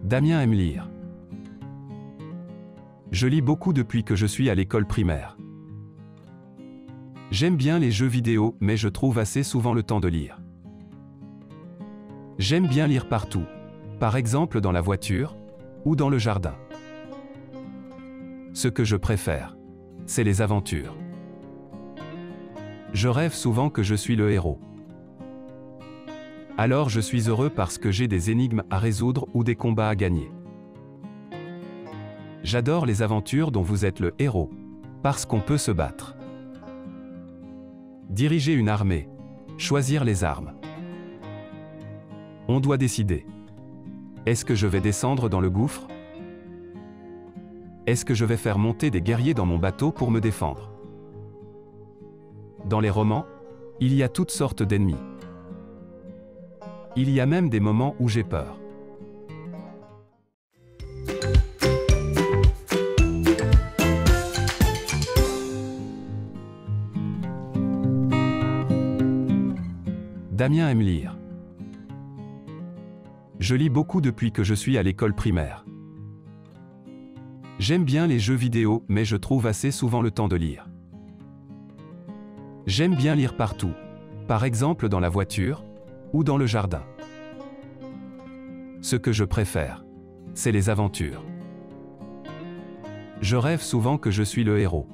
Damien aime lire. Je lis beaucoup depuis que je suis à l'école primaire. J'aime bien les jeux vidéo, mais je trouve assez souvent le temps de lire. J'aime bien lire partout, par exemple dans la voiture ou dans le jardin. Ce que je préfère, c'est les aventures. Je rêve souvent que je suis le héros. Alors je suis heureux parce que j'ai des énigmes à résoudre ou des combats à gagner. J'adore les aventures dont vous êtes le héros, parce qu'on peut se battre. Diriger une armée, choisir les armes. On doit décider. Est-ce que je vais descendre dans le gouffre? Est-ce que je vais faire monter des guerriers dans mon bateau pour me défendre? Dans les romans, il y a toutes sortes d'ennemis. Il y a même des moments où j'ai peur. Damien aime lire. Je lis beaucoup depuis que je suis à l'école primaire. J'aime bien les jeux vidéo, mais je trouve assez souvent le temps de lire. J'aime bien lire partout, par exemple dans la voiture ou dans le jardin. Ce que je préfère, c'est les aventures. Je rêve souvent que je suis le héros.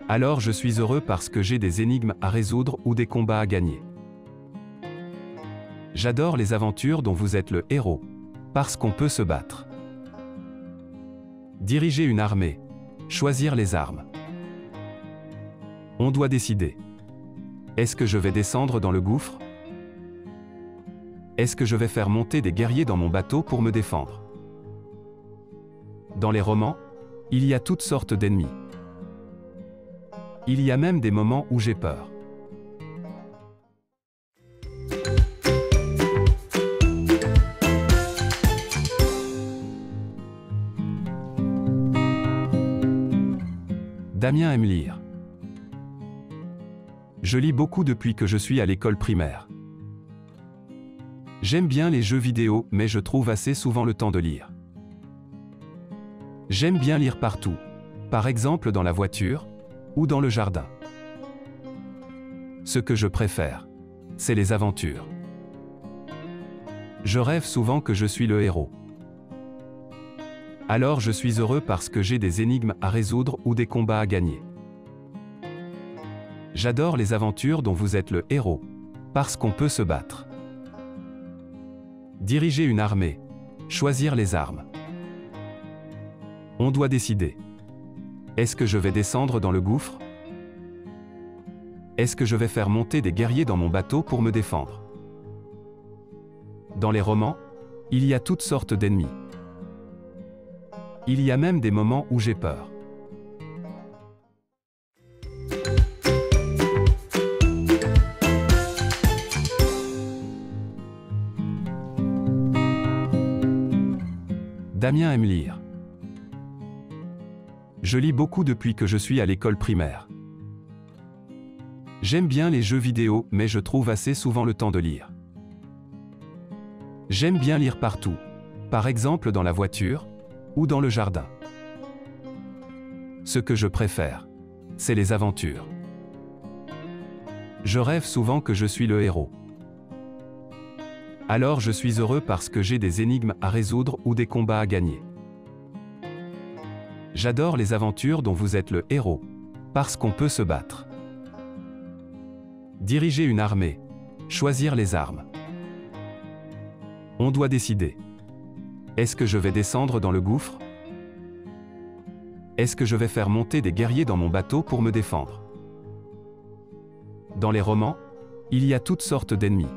Alors je suis heureux parce que j'ai des énigmes à résoudre ou des combats à gagner. J'adore les aventures dont vous êtes le héros, parce qu'on peut se battre. Diriger une armée, choisir les armes. On doit décider. Est-ce que je vais descendre dans le gouffre? Est-ce que je vais faire monter des guerriers dans mon bateau pour me défendre? Dans les romans, il y a toutes sortes d'ennemis. Il y a même des moments où j'ai peur. Damien aime lire. Je lis beaucoup depuis que je suis à l'école primaire. J'aime bien les jeux vidéo, mais je trouve assez souvent le temps de lire. J'aime bien lire partout, par exemple dans la voiture ou dans le jardin. Ce que je préfère, c'est les aventures. Je rêve souvent que je suis le héros. Alors je suis heureux parce que j'ai des énigmes à résoudre ou des combats à gagner. J'adore les aventures dont vous êtes le héros, parce qu'on peut se battre. Diriger une armée, choisir les armes. On doit décider. Est-ce que je vais descendre dans le gouffre? Est-ce que je vais faire monter des guerriers dans mon bateau pour me défendre? Dans les romans, il y a toutes sortes d'ennemis. Il y a même des moments où j'ai peur. Damien aime lire. Je lis beaucoup depuis que je suis à l'école primaire. J'aime bien les jeux vidéo, mais je trouve assez souvent le temps de lire. J'aime bien lire partout, par exemple dans la voiture ou dans le jardin. Ce que je préfère, c'est les aventures. Je rêve souvent que je suis le héros. Alors je suis heureux parce que j'ai des énigmes à résoudre ou des combats à gagner. J'adore les aventures dont vous êtes le héros, parce qu'on peut se battre. Diriger une armée, choisir les armes. On doit décider. Est-ce que je vais descendre dans le gouffre? Est-ce que je vais faire monter des guerriers dans mon bateau pour me défendre? Dans les romans, il y a toutes sortes d'ennemis.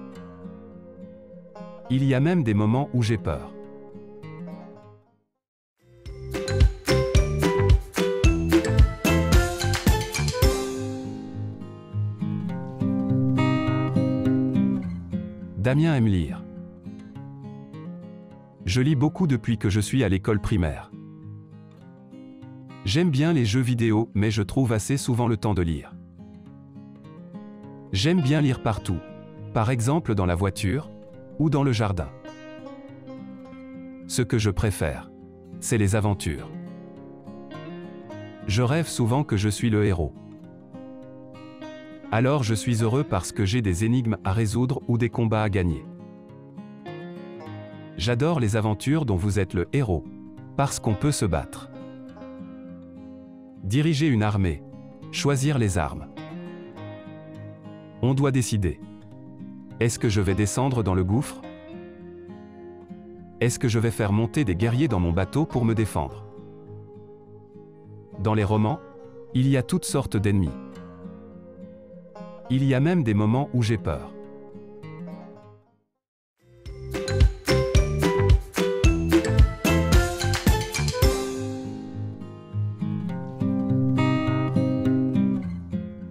Il y a même des moments où j'ai peur. Damien aime lire. Je lis beaucoup depuis que je suis à l'école primaire. J'aime bien les jeux vidéo, mais je trouve assez souvent le temps de lire. J'aime bien lire partout, par exemple dans la voiture ou dans le jardin. Ce que je préfère, c'est les aventures. Je rêve souvent que je suis le héros. Alors je suis heureux parce que j'ai des énigmes à résoudre ou des combats à gagner. J'adore les aventures dont vous êtes le héros, parce qu'on peut se battre. Diriger une armée, choisir les armes. On doit décider. Est-ce que je vais descendre dans le gouffre? Est-ce que je vais faire monter des guerriers dans mon bateau pour me défendre? Dans les romans, il y a toutes sortes d'ennemis. Il y a même des moments où j'ai peur.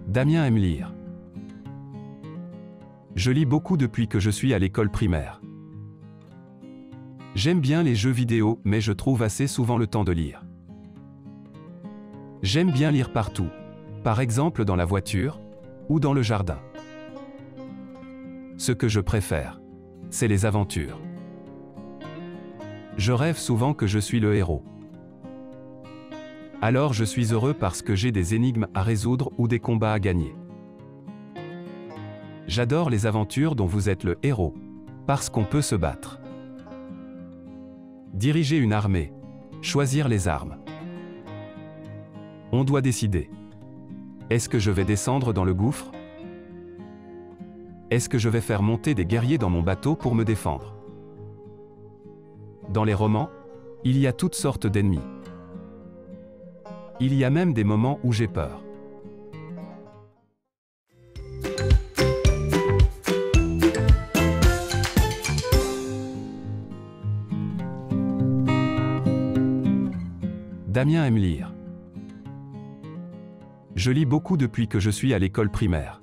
Damien aime lire. Je lis beaucoup depuis que je suis à l'école primaire. J'aime bien les jeux vidéo, mais je trouve assez souvent le temps de lire. J'aime bien lire partout, par exemple dans la voiture ou dans le jardin. Ce que je préfère, c'est les aventures. Je rêve souvent que je suis le héros. Alors je suis heureux parce que j'ai des énigmes à résoudre ou des combats à gagner. J'adore les aventures dont vous êtes le héros, parce qu'on peut se battre. Diriger une armée, choisir les armes. On doit décider. Est-ce que je vais descendre dans le gouffre? Est-ce que je vais faire monter des guerriers dans mon bateau pour me défendre? Dans les romans, il y a toutes sortes d'ennemis. Il y a même des moments où j'ai peur. Damien aime lire. Je lis beaucoup depuis que je suis à l'école primaire.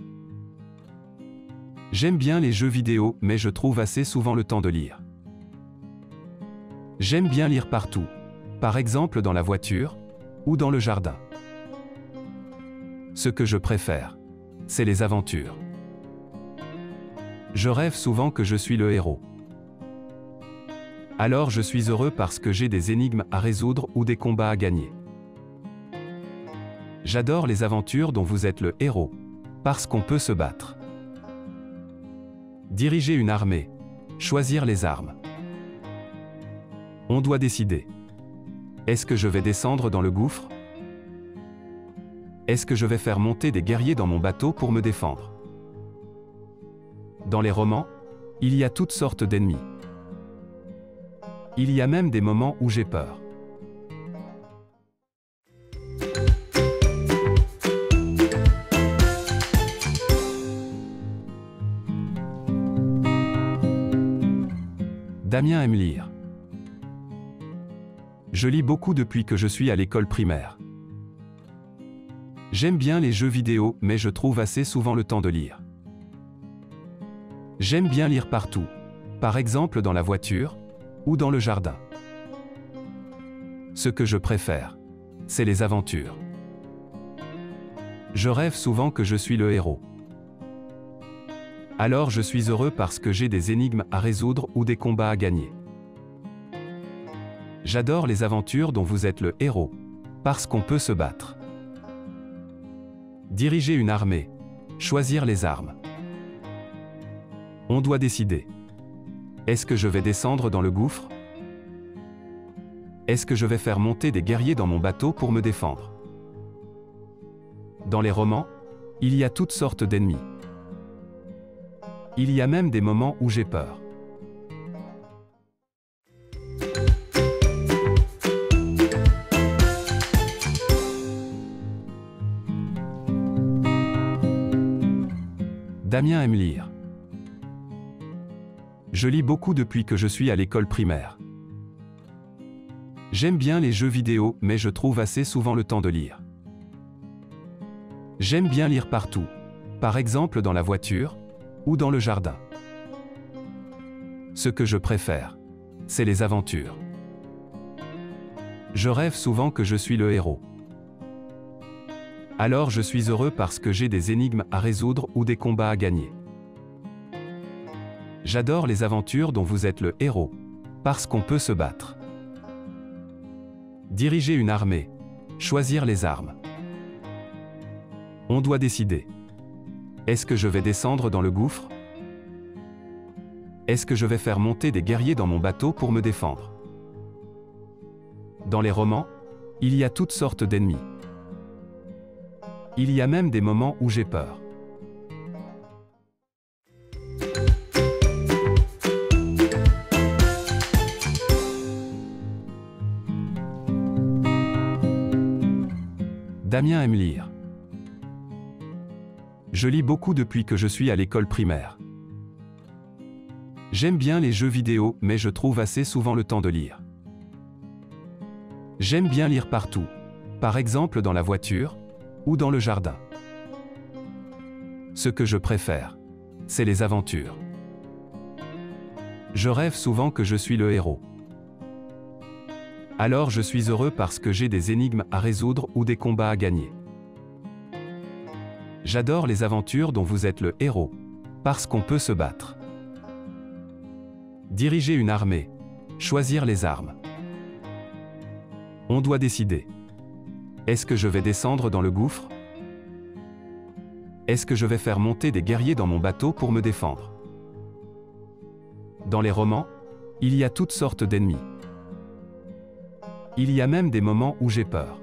J'aime bien les jeux vidéo, mais je trouve assez souvent le temps de lire. J'aime bien lire partout, par exemple dans la voiture ou dans le jardin. Ce que je préfère, c'est les aventures. Je rêve souvent que je suis le héros. Alors je suis heureux parce que j'ai des énigmes à résoudre ou des combats à gagner. J'adore les aventures dont vous êtes le héros, parce qu'on peut se battre. Diriger une armée, choisir les armes. On doit décider. Est-ce que je vais descendre dans le gouffre? Est-ce que je vais faire monter des guerriers dans mon bateau pour me défendre? Dans les romans, il y a toutes sortes d'ennemis. Il y a même des moments où j'ai peur. Damien aime lire. Je lis beaucoup depuis que je suis à l'école primaire. J'aime bien les jeux vidéo, mais je trouve assez souvent le temps de lire. J'aime bien lire partout, par exemple dans la voiture ou dans le jardin. Ce que je préfère, c'est les aventures. Je rêve souvent que je suis le héros. Alors je suis heureux parce que j'ai des énigmes à résoudre ou des combats à gagner. J'adore les aventures dont vous êtes le héros, parce qu'on peut se battre. Diriger une armée, choisir les armes. On doit décider. Est-ce que je vais descendre dans le gouffre? Est-ce que je vais faire monter des guerriers dans mon bateau pour me défendre? Dans les romans, il y a toutes sortes d'ennemis. Il y a même des moments où j'ai peur. Damien aime lire. Je lis beaucoup depuis que je suis à l'école primaire. J'aime bien les jeux vidéo, mais je trouve assez souvent le temps de lire. J'aime bien lire partout, par exemple dans la voiture ou dans le jardin. Ce que je préfère, c'est les aventures. Je rêve souvent que je suis le héros. Alors je suis heureux parce que j'ai des énigmes à résoudre ou des combats à gagner. J'adore les aventures dont vous êtes le héros, Parce qu'on peut se battre. Diriger une armée. Choisir les armes. On doit décider. Est-ce que je vais descendre dans le gouffre? Est-ce que je vais faire monter des guerriers dans mon bateau pour me défendre? Dans les romans, il y a toutes sortes d'ennemis. Il y a même des moments où j'ai peur. Damien aime lire. Je lis beaucoup depuis que je suis à l'école primaire. J'aime bien les jeux vidéo, mais je trouve assez souvent le temps de lire. J'aime bien lire partout, par exemple dans la voiture ou dans le jardin. Ce que je préfère, c'est les aventures. Je rêve souvent que je suis le héros. Alors je suis heureux parce que j'ai des énigmes à résoudre ou des combats à gagner. J'adore les aventures dont vous êtes le héros, parce qu'on peut se battre. Diriger une armée. Choisir les armes. On doit décider. Est-ce que je vais descendre dans le gouffre? Est-ce que je vais faire monter des guerriers dans mon bateau pour me défendre? Dans les romans, il y a toutes sortes d'ennemis. Il y a même des moments où j'ai peur.